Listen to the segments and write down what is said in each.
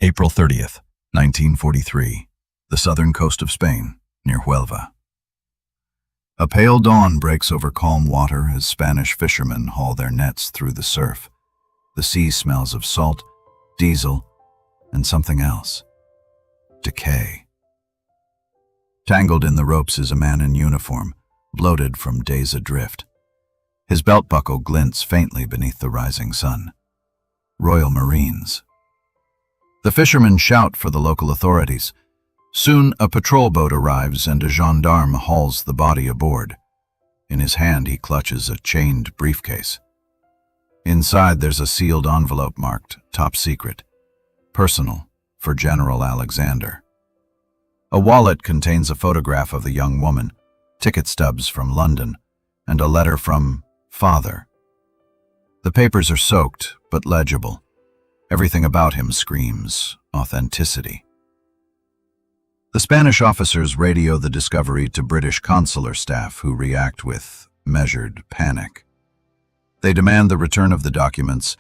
April 30th, 1943, the southern coast of Spain, near Huelva. A pale dawn breaks over calm water as Spanish fishermen haul their nets through the surf. The sea smells of salt, diesel, and something else. Decay. Tangled in the ropes is a man in uniform, bloated from days adrift. His belt buckle glints faintly beneath the rising sun. Royal Marines. The fishermen shout for the local authorities. Soon a patrol boat arrives and a gendarme hauls the body aboard. In his hand he clutches a chained briefcase. Inside there's a sealed envelope marked "Top Secret," personal, for General Alexander. A wallet contains a photograph of the young woman, ticket stubs from London, and a letter from Father. The papers are soaked, but legible. Everything about him screams authenticity. The Spanish officers radio the discovery to British consular staff, who react with measured panic. They demand the return of the documents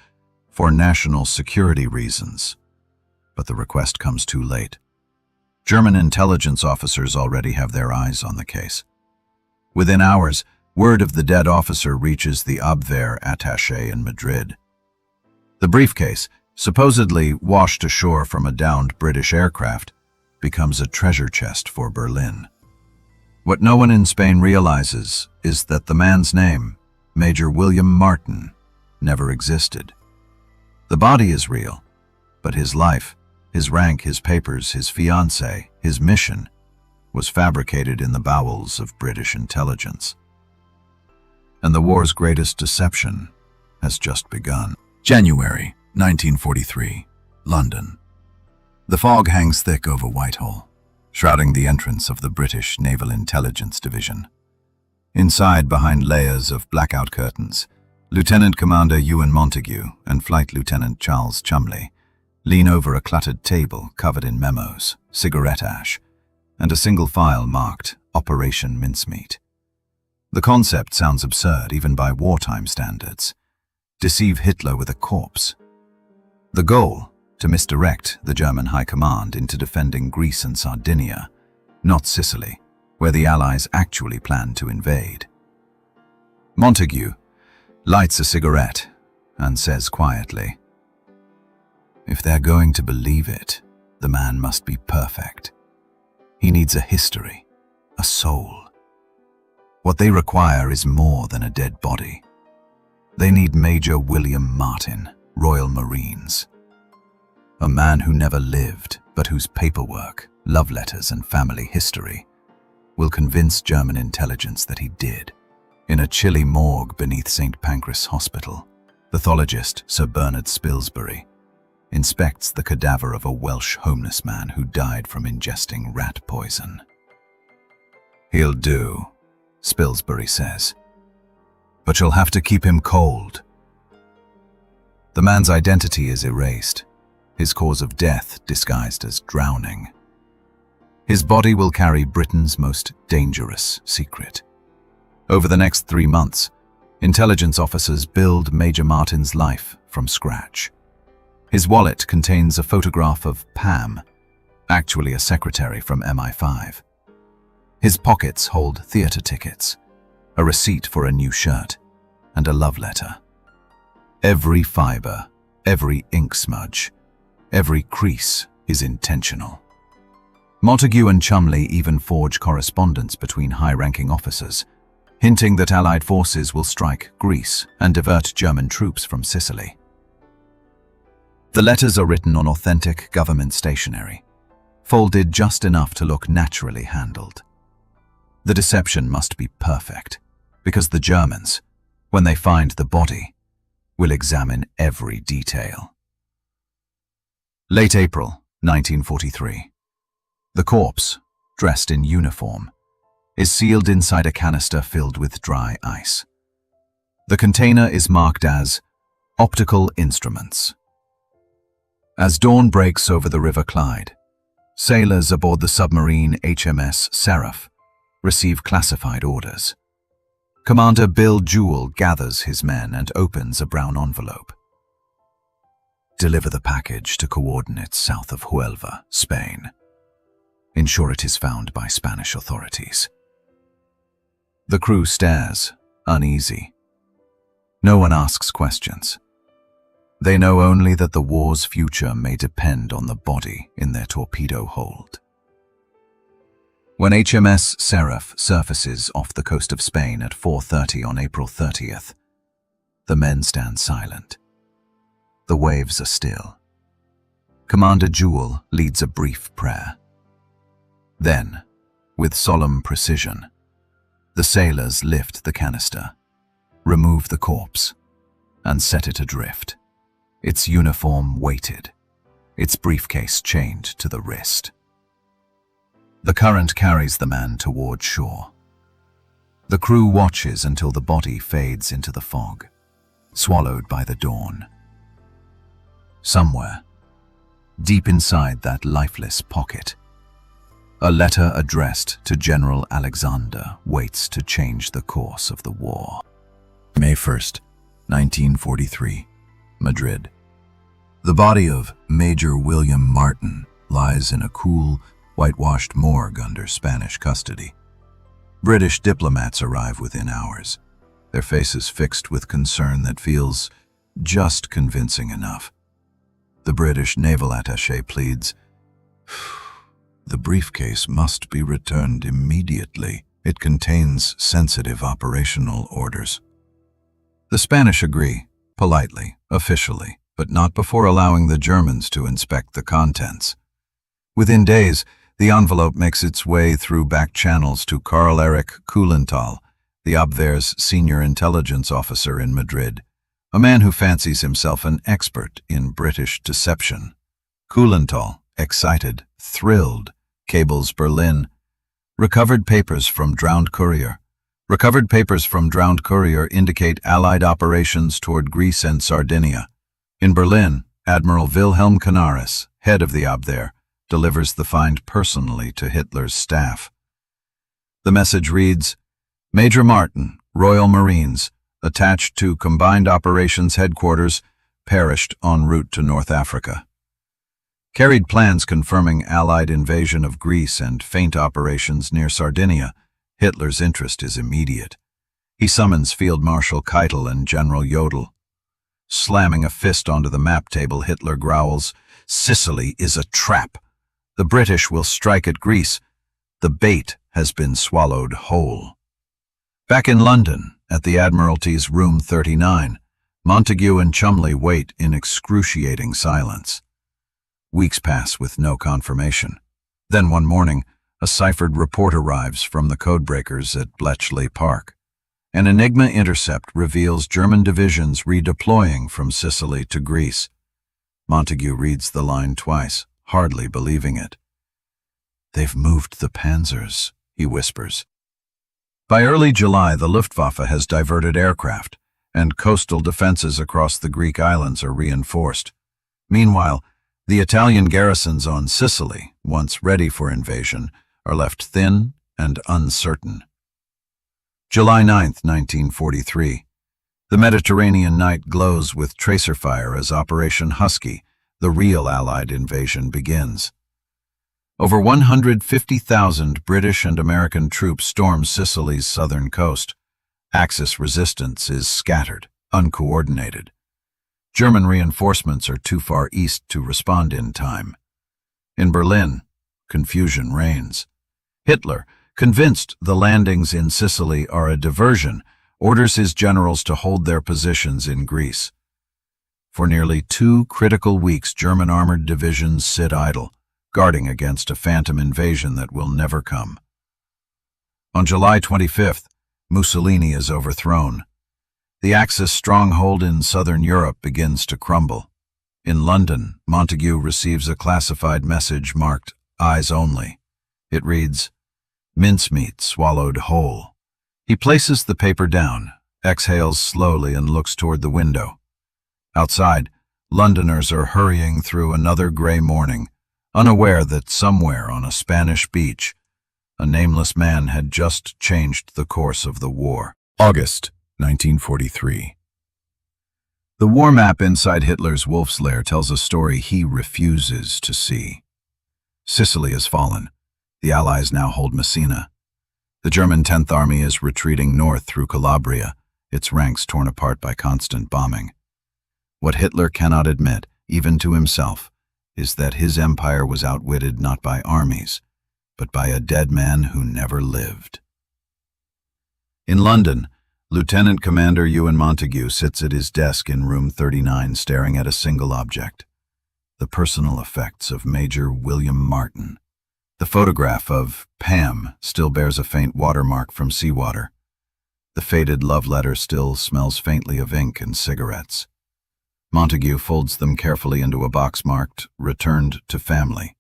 for national security reasons, but the request comes too late. German intelligence officers already have their eyes on the case. Within hours, word of the dead officer reaches the Abwehr attaché in Madrid. The briefcase, supposedly washed ashore from a downed British aircraft, becomes a treasure chest for Berlin. What no one in Spain realizes is that the man's name, Major William Martin, never existed. The body is real, but his life, his rank, his papers, his fiancée, his mission, was fabricated in the bowels of British intelligence. And the war's greatest deception has just begun. January 1943, London. The fog hangs thick over Whitehall, shrouding the entrance of the British Naval Intelligence Division. Inside, behind layers of blackout curtains, Lieutenant Commander Ewan Montague and Flight Lieutenant Charles Chumley lean over a cluttered table covered in memos, cigarette ash, and a single file marked Operation Mincemeat. The concept sounds absurd even by wartime standards. Deceive Hitler with a corpse. The goal, to misdirect the German High Command into defending Greece and Sardinia, not Sicily, where the Allies actually planned to invade. Montague lights a cigarette and says quietly, "If they're going to believe it, the man must be perfect. He needs a history, a soul. What they require is more than a dead body. They need Major William Martin, Royal Marines. A man who never lived, but whose paperwork, love letters, and family history will convince German intelligence that he did." In a chilly morgue beneath St. Pancras Hospital, pathologist Sir Bernard Spilsbury inspects the cadaver of a Welsh homeless man who died from ingesting rat poison. "He'll do," Spilsbury says, "but you'll have to keep him cold." The man's identity is erased, his cause of death disguised as drowning. His body will carry Britain's most dangerous secret. Over the next 3 months, intelligence officers build Major Martin's life from scratch. His wallet contains a photograph of Pam, actually a secretary from MI5. His pockets hold theater tickets, a receipt for a new shirt, and a love letter. Every fiber, every ink smudge, every crease is intentional. Montague and Chumley even forge correspondence between high-ranking officers, hinting that Allied forces will strike Greece and divert German troops from Sicily. The letters are written on authentic government stationery, folded just enough to look naturally handled. The deception must be perfect, because the Germans, when they find the body, will examine every detail. Late April 1943. The corpse, dressed in uniform, is sealed inside a canister filled with dry ice. The container is marked as optical instruments. As dawn breaks over the River Clyde, sailors aboard the submarine HMS Seraph receive classified orders. Commander Bill Jewell gathers his men and opens a brown envelope. Deliver the package to coordinates south of Huelva, Spain. Ensure it is found by Spanish authorities. The crew stares, uneasy. No one asks questions. They know only that the war's future may depend on the body in their torpedo hold. When HMS Seraph surfaces off the coast of Spain at 4:30 on April 30th, the men stand silent. The waves are still. Commander Jewell leads a brief prayer. Then, with solemn precision, the sailors lift the canister, remove the corpse, and set it adrift, its uniform weighted, its briefcase chained to the wrist. The current carries the man toward shore. The crew watches until the body fades into the fog, swallowed by the dawn. Somewhere, deep inside that lifeless pocket, a letter addressed to General Alexander waits to change the course of the war. May 1st, 1943, Madrid. The body of Major William Martin lies in a cool, whitewashed morgue under Spanish custody. British diplomats arrive within hours, their faces fixed with concern that feels just convincing enough. The British naval attaché pleads, "The briefcase must be returned immediately. It contains sensitive operational orders." The Spanish agree, politely, officially, but not before allowing the Germans to inspect the contents. Within days, the envelope makes its way through back channels to Karl Erich Kuhlenthal, the Abwehr's senior intelligence officer in Madrid, a man who fancies himself an expert in British deception. Kuhlenthal, excited, thrilled, cables Berlin. Recovered papers from drowned courier. Recovered papers from drowned courier indicate Allied operations toward Greece and Sardinia. In Berlin, Admiral Wilhelm Canaris, head of the Abwehr, delivers the find personally to Hitler's staff. The message reads, "Major Martin, Royal Marines, attached to Combined Operations Headquarters, perished en route to North Africa." Carried plans confirming Allied invasion of Greece and feint operations near Sardinia. Hitler's interest is immediate. He summons Field Marshal Keitel and General Jodl. Slamming a fist onto the map table, Hitler growls, "Sicily is a trap. The British will strike at Greece. The bait has been swallowed whole." Back in London, at the Admiralty's Room 39, Montague and Chumley wait in excruciating silence. Weeks pass with no confirmation. Then one morning, a ciphered report arrives from the codebreakers at Bletchley Park. An Enigma intercept reveals German divisions redeploying from Sicily to Greece. Montague reads the line twice, hardly believing it. "They've moved the panzers," he whispers. By early July, the Luftwaffe has diverted aircraft, and coastal defenses across the Greek islands are reinforced. Meanwhile, the Italian garrisons on Sicily, once ready for invasion, are left thin and uncertain. July 9, 1943. The Mediterranean night glows with tracer fire as Operation Husky, the real Allied invasion, begins. Over 150,000 British and American troops storm Sicily's southern coast. Axis resistance is scattered, uncoordinated. German reinforcements are too far east to respond in time. In Berlin, confusion reigns. Hitler, convinced the landings in Sicily are a diversion, orders his generals to hold their positions in Greece. For nearly 2 critical weeks, German armored divisions sit idle, guarding against a phantom invasion that will never come. On July 25th, Mussolini is overthrown. The Axis stronghold in southern Europe begins to crumble. In London, Montague receives a classified message marked "Eyes Only." It reads, "Mincemeat swallowed whole." He places the paper down, exhales slowly, and looks toward the window. Outside, Londoners are hurrying through another gray morning, unaware that somewhere on a Spanish beach, a nameless man had just changed the course of the war. August 1943. The war map inside Hitler's wolf's lair tells a story he refuses to see. Sicily has fallen. The Allies now hold Messina. The German 10th Army is retreating north through Calabria, its ranks torn apart by constant bombing. What Hitler cannot admit, even to himself, is that his empire was outwitted not by armies, but by a dead man who never lived. In London, Lieutenant Commander Ewan Montague sits at his desk in room 39 staring at a single object: the personal effects of Major William Martin. The photograph of Pam still bears a faint watermark from seawater. The faded love letter still smells faintly of ink and cigarettes. Montague folds them carefully into a box marked "Returned to Family,"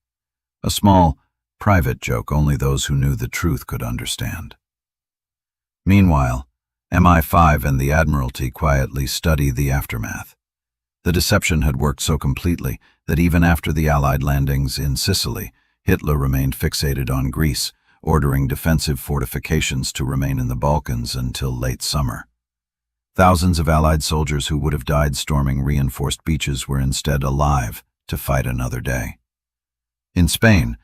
a small, private joke only those who knew the truth could understand. Meanwhile, MI5 and the Admiralty quietly study the aftermath. The deception had worked so completely that even after the Allied landings in Sicily, Hitler remained fixated on Greece, ordering defensive fortifications to remain in the Balkans until late summer. Thousands of Allied soldiers who would have died storming reinforced beaches were instead alive to fight another day. In Spain,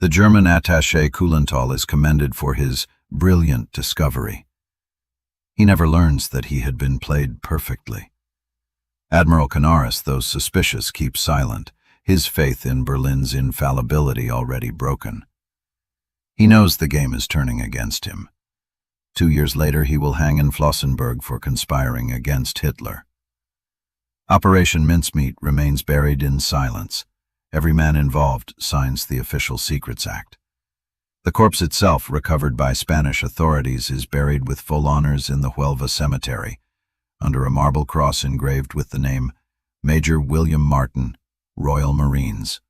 the German attaché Kulenthal is commended for his brilliant discovery. He never learns that he had been played perfectly. Admiral Canaris, though suspicious, keeps silent, his faith in Berlin's infallibility already broken. He knows the game is turning against him. 2 years later, he will hang in Flossenburg for conspiring against Hitler. Operation Mincemeat remains buried in silence. Every man involved signs the Official Secrets Act. The corpse itself, recovered by Spanish authorities, is buried with full honors in the Huelva cemetery, under a marble cross engraved with the name Major William Martin, Royal Marines.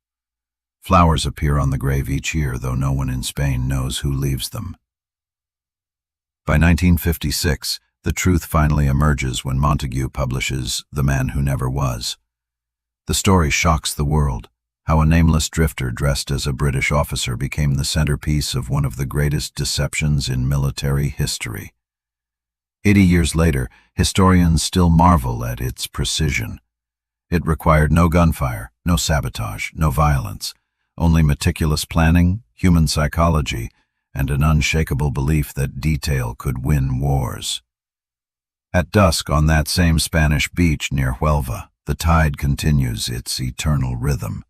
Flowers appear on the grave each year, though no one in Spain knows who leaves them. By 1956, the truth finally emerges when Montague publishes The Man Who Never Was. The story shocks the world, how a nameless drifter dressed as a British officer became the centerpiece of one of the greatest deceptions in military history. 80 years later, historians still marvel at its precision. It required no gunfire, no sabotage, no violence, only meticulous planning, human psychology, and an unshakable belief that detail could win wars. At dusk on that same Spanish beach near Huelva, the tide continues its eternal rhythm.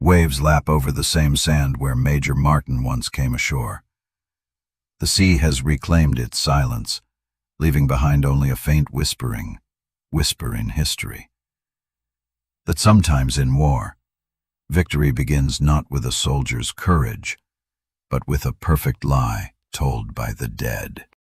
Waves lap over the same sand where Major Martin once came ashore. The sea has reclaimed its silence, leaving behind only a faint whisper in history. That sometimes in war, victory begins not with a soldier's courage, but with a perfect lie told by the dead.